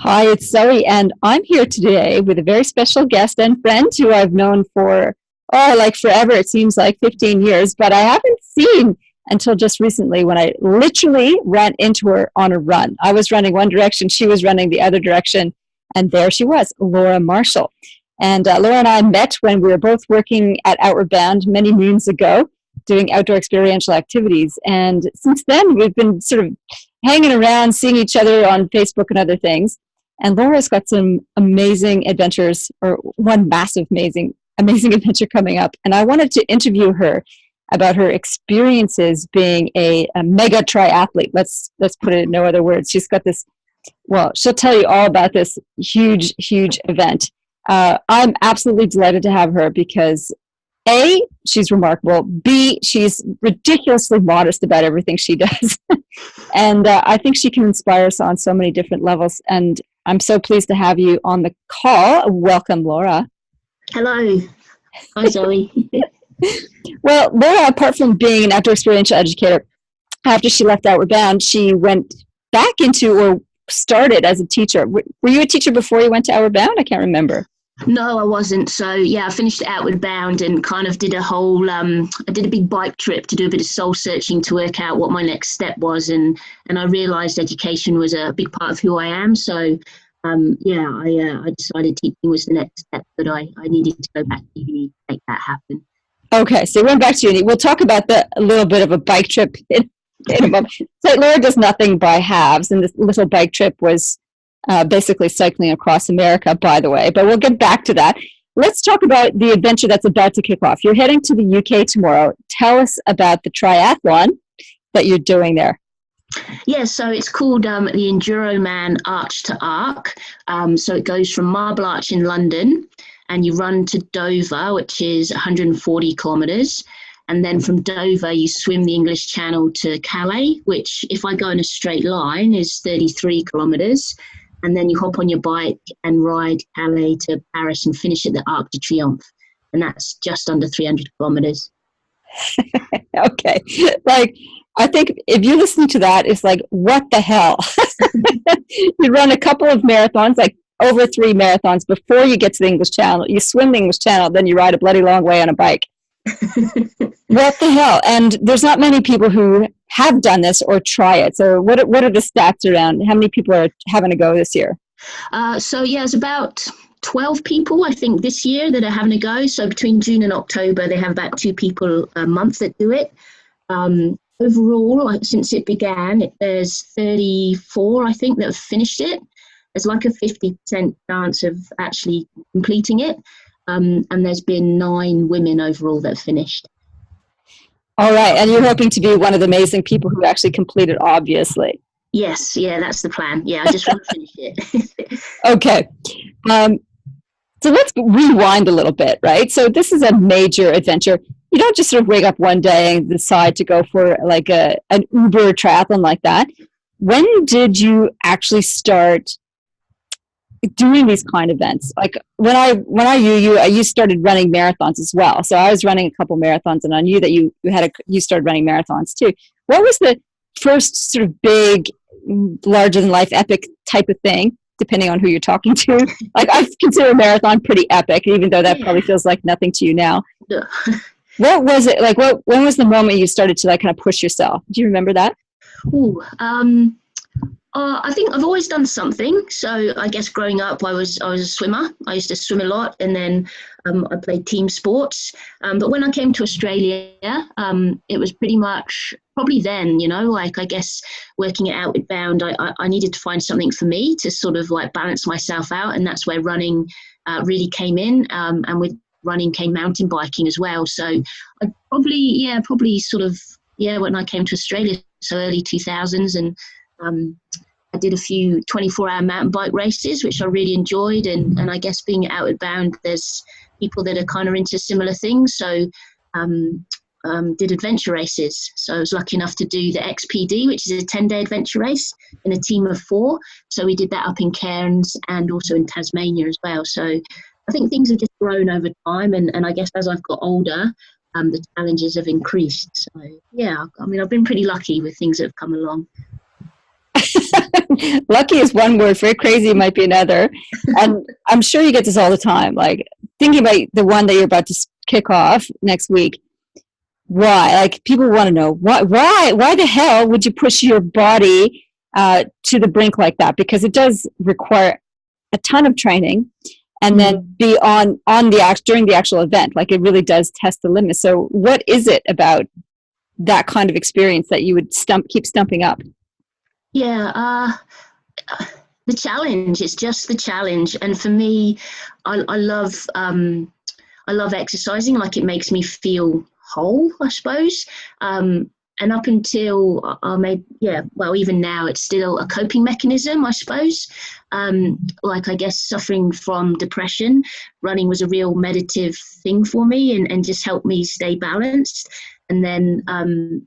Hi, it's Zoe, and I'm here today with a very special guest and friend who I've known for, like forever. It seems like 15 years, but I haven't seen until just recently when I literally ran into her on a run. I was running one direction, she was running the other direction, and there she was, Laura Marshall. And Laura and I met when we were both working at Outward Bound many moons ago, doing outdoor experiential activities. And since then, we've been sort of hanging around, seeing each other on Facebook and other things. And Laura's got some amazing adventures, or one massive, amazing adventure coming up. And I wanted to interview her about her experiences being a mega triathlete. Let's put it in no other words. She's got this, well, she'll tell you all about this huge event. I'm absolutely delighted to have her because A, she's remarkable. B, she's ridiculously modest about everything she does. And I think she can inspire us on so many different levels. And I'm so pleased to have you on the call. Welcome, Laura. Hello. Hi, Zoe. Well, Laura, apart from being an outdoor experiential educator, after she left Outward Bound, she went back into or started as a teacher. Were you a teacher before you went to Outward Bound? I can't remember. No, I wasn't. So, yeah, I finished Outward Bound and kind of did a whole, I did a big bike trip to do a bit of soul searching to work out what my next step was. And I realised education was a big part of who I am. So, I decided teaching was the next step, but I needed to go back to uni to make that happen. Okay, so you went back to uni. We'll talk about a little bit of a bike trip in a moment. So Laura does nothing by halves, and this little bike trip was basically cycling across America, by the way, but we'll get back to that. Let's talk about the adventure that's about to kick off. You're heading to the UK tomorrow. Tell us about the triathlon that you're doing there. Yeah, so it's called the Enduroman Arch to Arc. So it goes from Marble Arch in London, and you run to Dover, which is 140 kilometres. And then from Dover, you swim the English Channel to Calais, which, if I go in a straight line, is 33 kilometres. And then you hop on your bike and ride Calais to Paris and finish at the Arc de Triomphe. And that's just under 300 kilometres. Okay. Like, I think if you're listening to that, it's like, what the hell? You run a couple of marathons, like over 3 marathons before you get to the English Channel. You swim the English Channel, then you ride a bloody long way on a bike. What the hell? And there's not many people who have done this or try it. So what are the stats around? How many people are having a go this year? It's about 12 people, I think, this year that are having a go. So between June and October, they have about 2 people a month that do it. Overall, since it began, there's 34, I think, that have finished it. There's like a 50% chance of actually completing it. And there's been 9 women overall that have finished. All right. And you're hoping to be one of the amazing people who actually completed, obviously. Yes. Yeah, that's the plan. Yeah, I just want to finish it. Okay. So let's rewind a little bit, right? So this is a major adventure. You don't just sort of wake up one day and decide to go for like an Uber triathlon like that. When did you actually start doing these kind of events? Like when I knew you, you started running marathons as well. So I was running a couple marathons, and I knew that you started running marathons too. What was the first sort of big, larger than life, epic type of thing? Depending on who you're talking to, like I consider a marathon pretty epic, even though that probably feels like nothing to you now. Yeah. What was it like? When was the moment you started to like kind of push yourself? Do you remember that? I think I've always done something. So I guess growing up, I was a swimmer. I used to swim a lot, and then I played team sports. But when I came to Australia, it was pretty much probably then, like I guess working at Outward Bound, I needed to find something for me to sort of like balance myself out, and that's where running really came in. And with running came mountain biking as well. So I probably sort of when I came to Australia, so early 2000s, and I did a few 24-hour mountain bike races, which I really enjoyed. And I guess being at Outward Bound, there's people that are kind of into similar things. So did adventure races. So I was lucky enough to do the XPD, which is a 10-day adventure race in a team of 4. So we did that up in Cairns and also in Tasmania as well. So I think things have just grown over time. And I guess as I've got older, the challenges have increased. So, yeah, I mean, I've been pretty lucky with things that have come along. lucky is one word, very crazy might be another. And I'm sure you get this all the time. Like thinking about the one that you're about to kick off next week. Why? Like people want to know why the hell would you push your body to the brink like that? Because it does require a ton of training, and then be on during the actual event. Like it really does test the limit. So what is it about that kind of experience that you would keep stumping up? Yeah, the challenge is just the challenge, and for me, I love exercising. Like it makes me feel whole, I suppose. And up until even now, it's still a coping mechanism, I suppose. Like I guess suffering from depression, running was a real meditative thing for me, and just helped me stay balanced. And then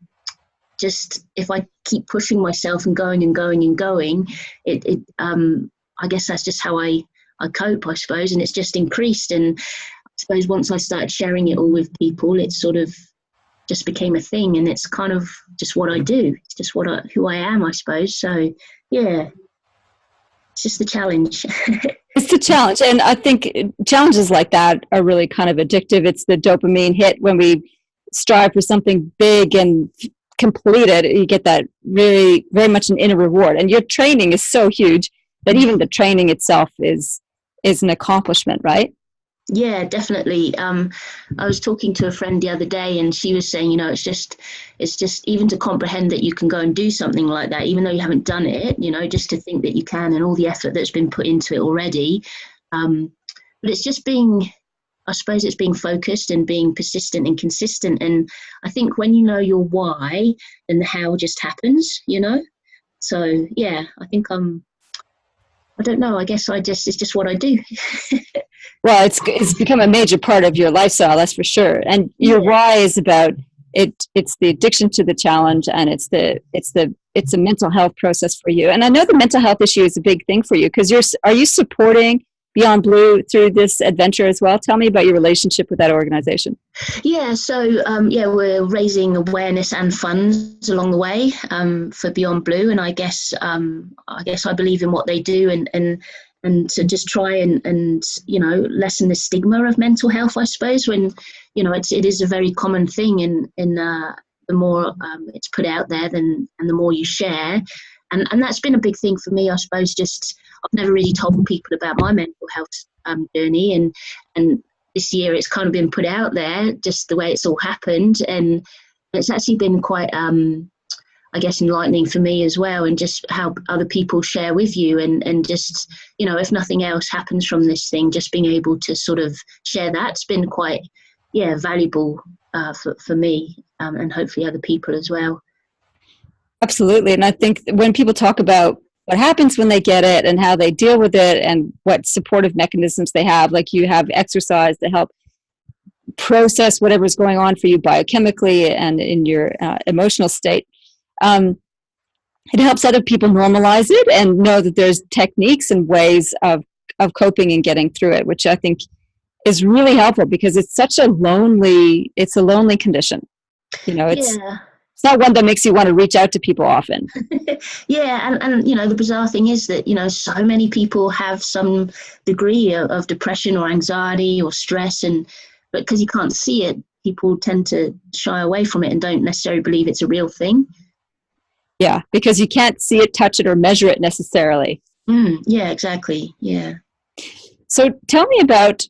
just if I keep pushing myself and going and going and going, I guess that's just how I cope, I suppose. And it's just increased. And I suppose once I started sharing it all with people, it sort of just became a thing, and it's kind of just what I do. It's just who I am, I suppose. So yeah, it's just the challenge. It's the challenge. And I think challenges like that are really kind of addictive. It's the dopamine hit when we strive for something big and complete it. You get that very, very much an inner reward. And your training is so huge that even the training itself is an accomplishment, right? Yeah, definitely. I was talking to a friend the other day, and she was saying, it's just even to comprehend that you can go and do something like that, even though you haven't done it, just to think that you can, and all the effort that's been put into it already. But it's just I suppose it's being focused and being persistent and consistent. And I think when you know your why, then the how just happens, So yeah, I think I don't know. I guess it's just what I do. Well, it's become a major part of your lifestyle, that's for sure. And your why is about it. It's the addiction to the challenge, and it's a mental health process for you. And I know the mental health issue is a big thing for you, because are you supporting Beyond Blue through this adventure as well? Tell me about your relationship with that organization. Yeah, so we're raising awareness and funds along the way for Beyond Blue, and I guess I believe in what they do, and to just try and lessen the stigma of mental health, I suppose, when it is a very common thing, and the more it's put out there, and the more you share, and that's been a big thing for me, I suppose. Just I've never really told people about my mental health journey, and this year it's kind of been put out there, just the way it's all happened, and it's actually been quite I guess enlightening for me as well, and just how other people share with you, and just if nothing else happens from this thing, just being able to sort of share that's been quite valuable for me, and hopefully other people as well. Absolutely. And I think when people talk about what happens when they get it and how they deal with it and what supportive mechanisms they have, like you have exercise to help process whatever's going on for you biochemically and in your emotional state. It helps other people normalize it and know that there's techniques and ways of coping and getting through it, which I think is really helpful, because it's such a lonely condition. It's not one that makes you want to reach out to people often. Yeah, and the bizarre thing is that so many people have some degree of depression or anxiety or stress, but because you can't see it, people tend to shy away from it and don't necessarily believe it's a real thing. Yeah, because you can't see it, touch it, or measure it necessarily. Yeah, exactly. Yeah. So tell me about,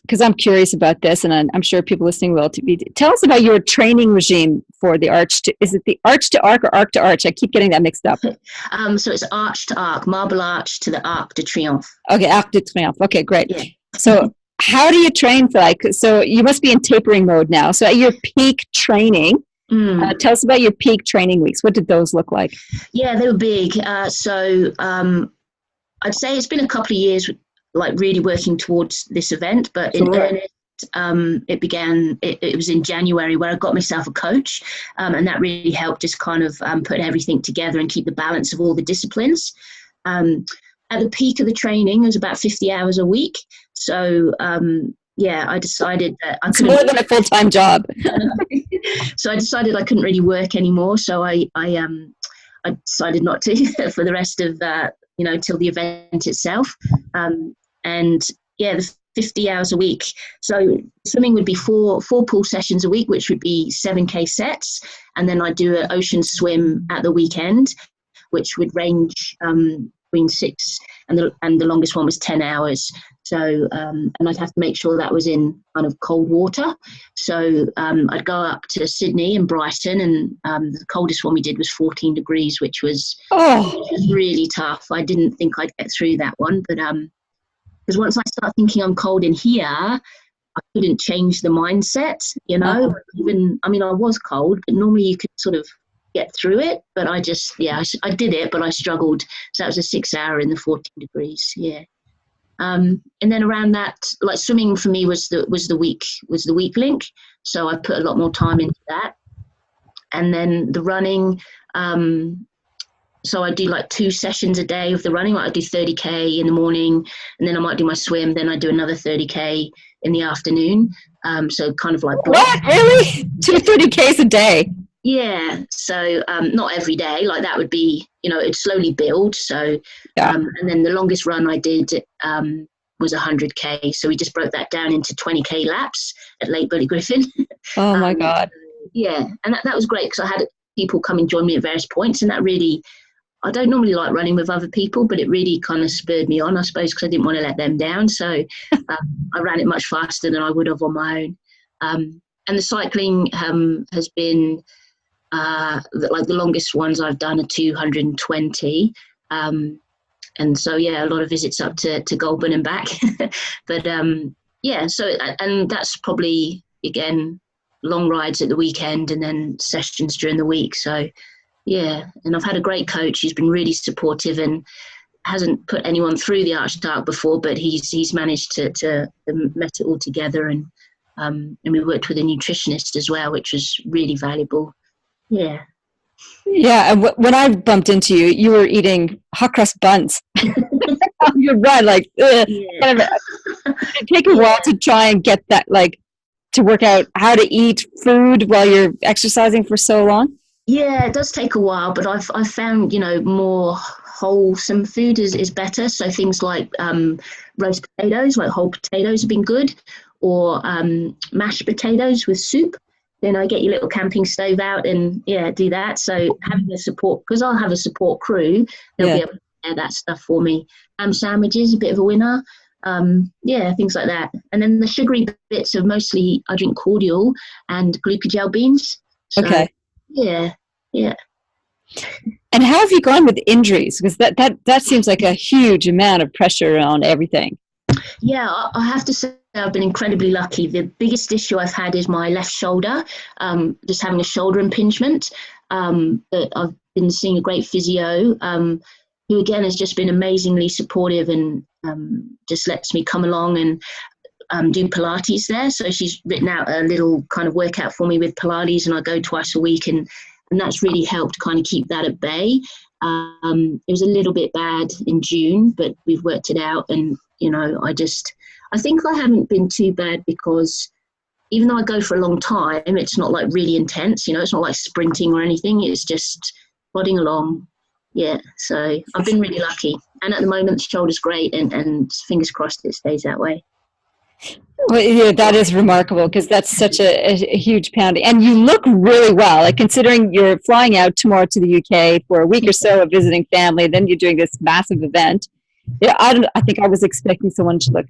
because I'm curious about this, and I'm sure people listening will. Tell us about your training regime for the arch. Is it the arch to arc or arc to arch? I keep getting that mixed up. So it's arch to arc, marble arch to the arc de triomphe. Okay, arc de triomphe. Okay, great. Yeah. So how do you train for so you must be in tapering mode now. So at your peak training, tell us about your peak training weeks. What did those look like? Yeah, they were big. So I'd say it's been a couple of years like really working towards this event, but in earnest, it was in January where I got myself a coach, and that really helped just kind of put everything together and keep the balance of all the disciplines. At the peak of the training, it was about 50 hours a week. So I decided that I couldn't. It's more than a full-time job. So I decided I couldn't really work anymore. So I I decided not to for the rest of till the event itself. And yeah, the 50 hours a week. So swimming would be four pool sessions a week, which would be 7K sets. And then I do an ocean swim at the weekend, which would range between 6 and the longest one was 10 hours. So, and I'd have to make sure that was in kind of cold water. So I'd go up to Sydney and Brighton, and the coldest one we did was 14 degrees, which was really tough. I didn't think I'd get through that one, but because once I start thinking I'm cold in here, I couldn't change the mindset, Even, I mean, I was cold, but normally you could sort of get through it. But I just, I did it, but I struggled. So that was a 6 hour in the 14 degrees, yeah. And then around that, like swimming for me was the weak link. So I put a lot more time into that. And then the running, so I do like 2 sessions a day of the running. Like I do 30K in the morning, and then I might do my swim. Then I do another 30K in the afternoon. So kind of like what, really? 30Ks a day? Yeah. So not every day. Like that would be, it'd slowly build. So and then the longest run I did was 100K. So we just broke that down into 20K laps at Lake Burley Griffin. Oh my God. Yeah, and that was great because I had people come and join me at various points, and that really. I don't normally like running with other people, but it really kind of spurred me on, I suppose, because I didn't want to let them down. So I ran it much faster than I would have on my own. And the cycling has been, like the longest ones I've done are 220. And so, yeah, a lot of visits up to Goulburn and back. But, so, and that's probably, again, long rides at the weekend and then sessions during the week. So, yeah, and I've had a great coach who's been really supportive and hasn't put anyone through the Arch Dark before, but he's managed to met it all together, and we worked with a nutritionist as well, which was really valuable. Yeah. Yeah, and when I bumped into you, you were eating hot crust buns on your run. Like, kind of, it take a while to try and get that, like, to work out how to eat food while you're exercising for so long. Yeah, it does take a while, but I've found, more wholesome food is better. So things like roast potatoes, like whole potatoes have been good, or mashed potatoes with soup. Then I get your little camping stove out and, do that. So having a support, because I'll have a support crew, they'll be able to prepare that stuff for me. Ham sandwiches, a bit of a winner. Things like that. And then the sugary bits of mostly, I drink cordial and glucogel beans. So, okay. Yeah. And how have you gone with injuries? Because that seems like a huge amount of pressure on everything. Yeah, I have to say I've been incredibly lucky. The biggest issue I've had is my left shoulder, just having a shoulder impingement. But I've been seeing a great physio, who again has just been amazingly supportive and just lets me come along and do Pilates there. So she's written out a little kind of workout for me with Pilates, and I go twice a week, and that's really helped kind of keep that at bay. It was a little bit bad in June, but we've worked it out. And, I think I haven't been too bad because even though I go for a long time, it's not like really intense, it's not like sprinting or anything. It's just plodding along. Yeah. So I've been really lucky. And at the moment, the shoulder's great, and fingers crossed it stays that way. Well, yeah, that is remarkable because that's such a huge pounding. And you look really well, like considering you're flying out tomorrow to the UK for a week or so of visiting family, then you're doing this massive event. Yeah, I think I was expecting someone to look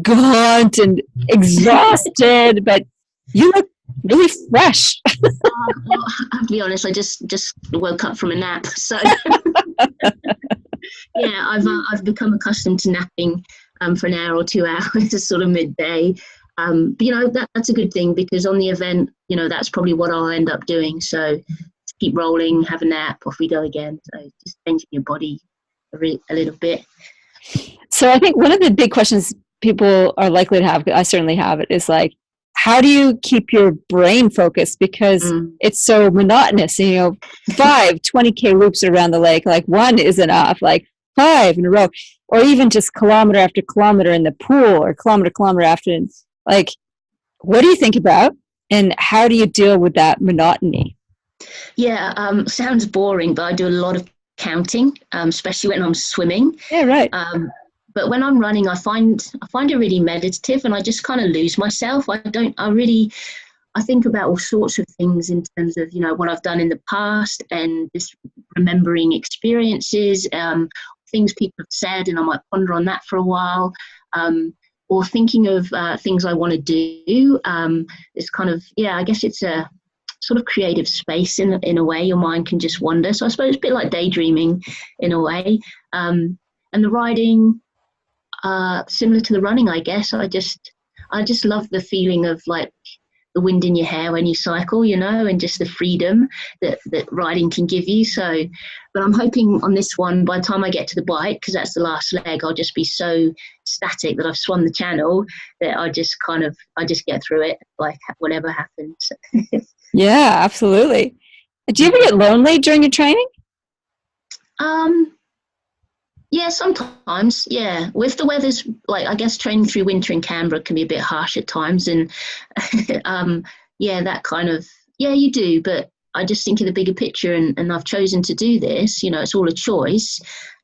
gaunt and exhausted, but you look really fresh. I'll be honest, I just woke up from a nap. So yeah, I've become accustomed to napping for an hour or 2 hours, sort of midday. But that's a good thing because on the event, that's probably what I'll end up doing. So just keep rolling, have a nap, off we go again. So just changing your body a little bit. So I think one of the big questions people are likely to have, I certainly have it, is like, how do you keep your brain focused? Because it's so monotonous, 20K loops around the lake, like one is enough, like 5 in a row, or even just kilometer after kilometer in the pool, or kilometer after, like, what do you think about, and how do you deal with that monotony? Yeah, sounds boring, but I do a lot of counting, especially when I'm swimming. Yeah, right. But when I'm running, I find it really meditative, and I just kind of lose myself. I think about all sorts of things in terms of, what I've done in the past, and just remembering experiences, things people have said, and I might ponder on that for a while, or thinking of things I want to do. It's kind of, yeah, I guess it's a sort of creative space in a way. Your mind can just wander. So I suppose it's a bit like daydreaming in a way. And the riding, similar to the running, I guess. I just love the feeling of like the wind in your hair when you cycle, and just the freedom that riding can give you. So, but I'm hoping on this one, by the time I get to the bike, because that's the last leg, I'll just be so static that I've swum the channel that I just get through it, like whatever happens. Yeah, absolutely. Do you ever get lonely during your training? Yeah, sometimes. Yeah, with the weather's like, I guess training through winter in Canberra can be a bit harsh at times, and yeah, that kind of, yeah, you do. But I just think of the bigger picture, and I've chosen to do this. It's all a choice,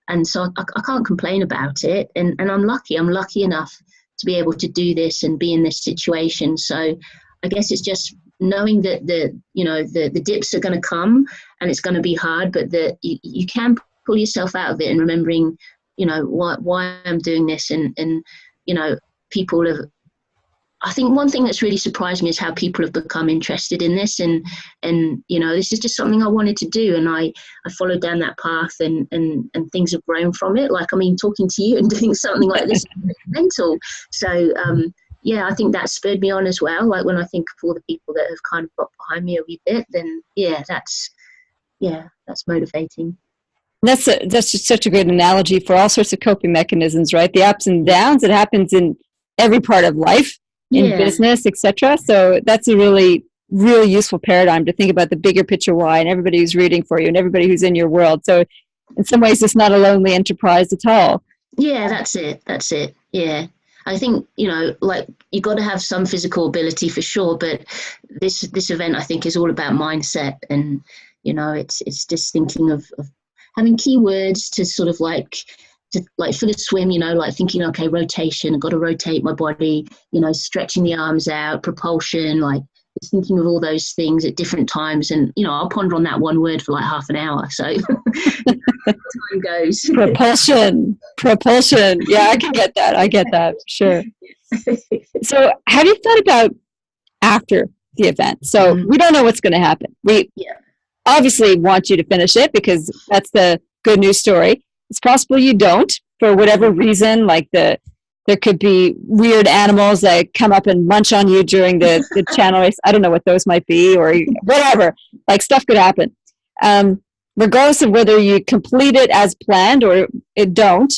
and so I can't complain about it. And I'm lucky. I'm lucky enough to be able to do this and be in this situation. So I guess it's just knowing that the dips are going to come, and it's going to be hard, but that you can pull yourself out of it, and remembering, why I'm doing this, and people have. I think one thing that's really surprised me is how people have become interested in this, and this is just something I wanted to do, and I followed down that path, and things have grown from it. Like, I mean, talking to you and doing something like this is mental. So yeah, I think that spurred me on as well. Like, when I think of all the people that have kind of got behind me a wee bit, then that's motivating. That's just such a great analogy for all sorts of coping mechanisms, right? The ups and downs. It happens in every part of life, in business, etc. So that's a really, really useful paradigm to think about the bigger picture why, and everybody who's rooting for you, and everybody who's in your world. So in some ways, it's not a lonely enterprise at all. Yeah, that's it. Yeah. I think, like, you got to have some physical ability for sure, but this event, I think, is all about mindset, and it's just thinking of having keywords to sort of like for the swim, like thinking, okay, rotation, I've got to rotate my body, stretching the arms out, propulsion, like just thinking of all those things at different times. And, I'll ponder on that one word for like half an hour. So time goes. Propulsion. Yeah, I get that. Sure. So have you thought about after the event? So we don't know what's going to happen. We obviously want you to finish it, because that's the good news story. It's possible you don't, for whatever reason, like there could be weird animals that come up and munch on you during the channel race. I don't know what those might be, or whatever. Like, stuff could happen. Regardless of whether you complete it as planned or it don't,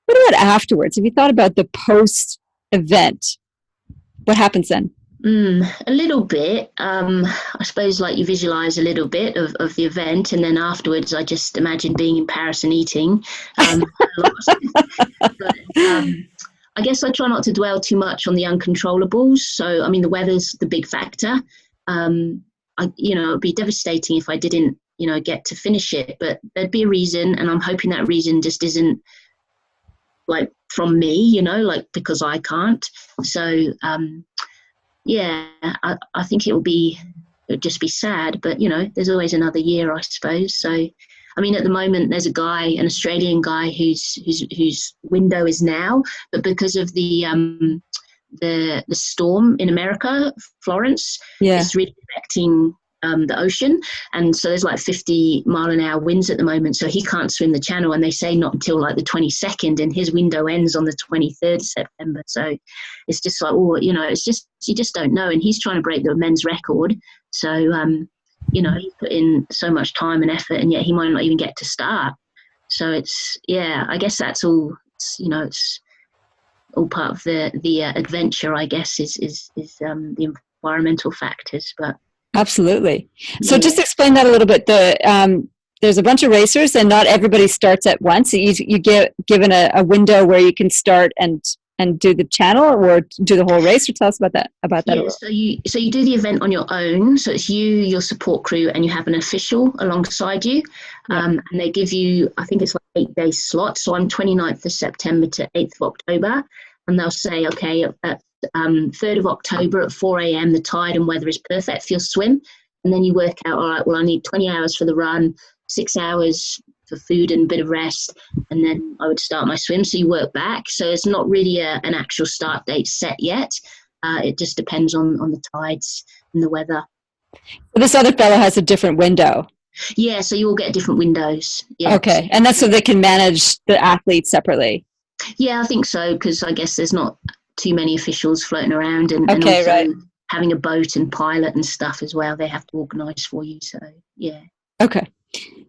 what about afterwards? Have you thought about the post-event? What happens then? A little bit. I suppose, like, you visualize a little bit of the event, and then afterwards I just imagine being in Paris and eating. But, I guess I try not to dwell too much on the uncontrollables. So, I mean, the weather's the big factor. It'd be devastating if I didn't, get to finish it, but there'd be a reason, and I'm hoping that reason just isn't like from me, like because I can't. So, yeah, I think it would just be sad, but there's always another year, I suppose. So, I mean, at the moment, there's an Australian guy whose window is now, but because of the storm in America, Florence, it's really affecting the ocean, and so there's like 50-mile-an-hour winds at the moment, so he can't swim the channel, and they say not until like the 22nd, and his window ends on the 23rd of September. So it's just like, it's just, you just don't know, and he's trying to break the men's record. So he put in so much time and effort, and yet he might not even get to start. So it's, I guess that's all. It's all part of the adventure, I guess, is the environmental factors, but. Absolutely. So just explain that a little bit. There's a bunch of racers, and not everybody starts at once. You get given a window where you can start and and do the channel, or do the whole race? Or tell us about that. Yeah, so you do the event on your own. So it's you, your support crew, and you have an official alongside you. And they give you, I think it's like 8-day slots. So I'm 29th of September to 8th of October. And they'll say, okay, at 3rd of October at 4 a.m., the tide and weather is perfect for your swim. And then you work out, all right, well, I need 20 hours for the run, 6 hours for food and a bit of rest, and then I would start my swim. So you work back. So it's not really an actual start date set yet. It just depends on the tides and the weather. Well, this other fellow has a different window. Yeah, so you all get different windows. Yeah. Okay, and that's so they can manage the athletes separately. Yeah, I think so, because I guess there's not too many officials floating around, and also right. having a boat and pilot and stuff as well. They have to organise for you. So yeah. Okay,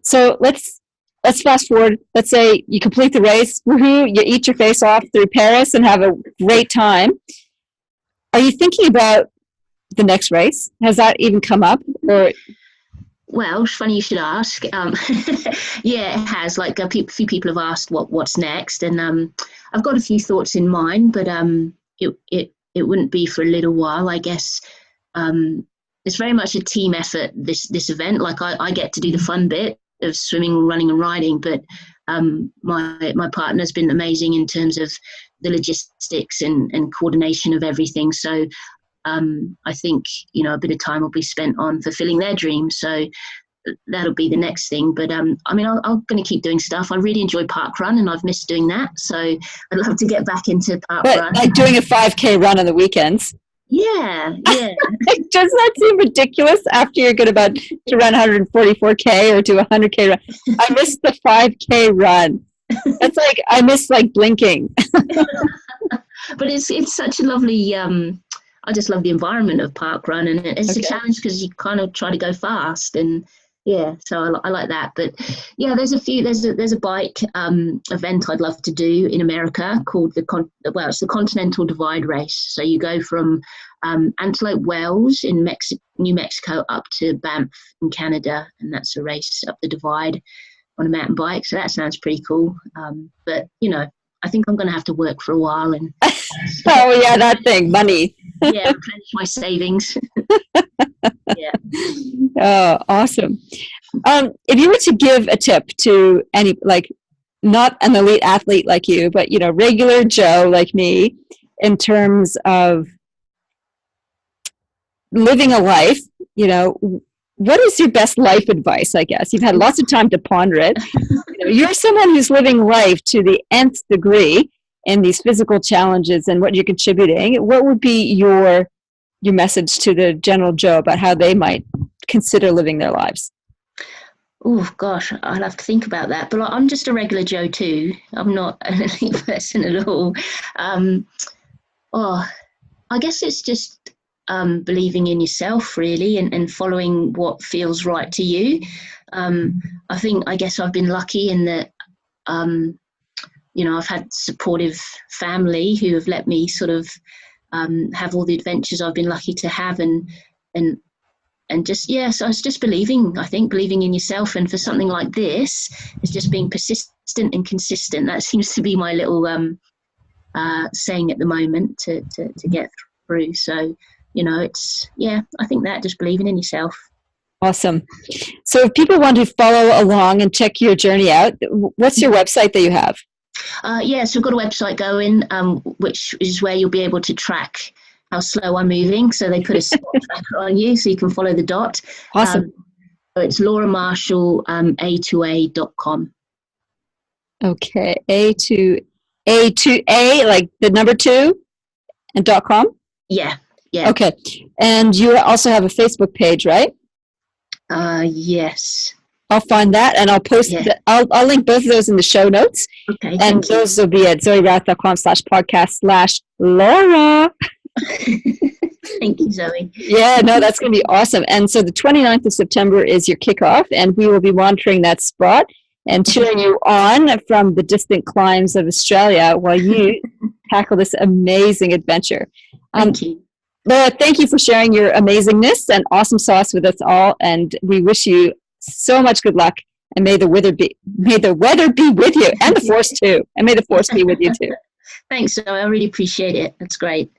so let's fast forward. Let's say you complete the race. Woohoo! You eat your face off through Paris and have a great time. Are you thinking about the next race? Has that even come up? Or well, it's funny you should ask. Yeah, it has. Like a few people have asked what's next, and I've got a few thoughts in mind, but it wouldn't be for a little while, I guess. It's very much a team effort, this event. Like I get to do the fun bit of swimming, running, and riding, but my partner's been amazing in terms of the logistics and coordination of everything. So I think, a bit of time will be spent on fulfilling their dreams. So that'll be the next thing. But I'm going to keep doing stuff. I really enjoy Parkrun, and I've missed doing that. So I'd love to get back into Parkrun. But like doing a 5K run on the weekends. Yeah. Does that seem ridiculous after you're good about to run 144K or do a 100K run? I missed the 5K run. It's like I miss like blinking. But it's such a lovely. I just love the environment of Parkrun, and it's a challenge because you kind of try to go fast, and yeah, so I like that. But yeah, there's a bike event I'd love to do in America called it's the Continental Divide Race. So you go from Antelope Wells in New Mexico up to Banff in Canada, and that's a race up the divide on a mountain bike. So that sounds pretty cool. But I think I'm going to have to work for a while and. Oh yeah, that thing, money. Yeah, replenish my savings. Yeah. Oh, awesome. If you were to give a tip to any, like, not an elite athlete like you, but regular Joe like me, in terms of living a life, what is your best life advice? I guess you've had lots of time to ponder it. You're someone who's living life to the nth degree in these physical challenges and what you're contributing. What would be your message to the general Joe about how they might consider living their lives? Oh gosh, I'll have to think about that. But I'm just a regular Joe too. I'm not an elite person at all. I guess it's just believing in yourself really, and following what feels right to you. I guess I've been lucky in that I've had supportive family who have let me sort of have all the adventures I've been lucky to have, and just so it's just believing in yourself. And for something like this, it's just being persistent and consistent. That seems to be my little saying at the moment to get through. So I think that just believing in yourself. Awesome. So if people want to follow along and check your journey out, what's your website that you have? So we've got a website going, which is where you'll be able to track how slow I'm moving. So they put a spot tracker on you so you can follow the dot. Awesome. So it's Laura Marshall, A2A.com. Okay. A2A, like the number 2 and .com? Yeah. Okay. And you also have a Facebook page, right? Yes. I'll find that and I'll post I'll link both of those in the show notes. Okay. And those will be at zoerath.com/podcast/Laura. Thank you, Zoe. Yeah, no, that's going to be awesome. And so the 29th of September is your kickoff, and we will be monitoring that spot and cheering you on from the distant climes of Australia while you tackle this amazing adventure. Thank you. Laura, thank you for sharing your amazingness and awesome sauce with us all, and we wish you so much good luck, and may the weather be with you, and the force too, and may the force be with you too. Thanks, Zoe. I really appreciate it. That's great.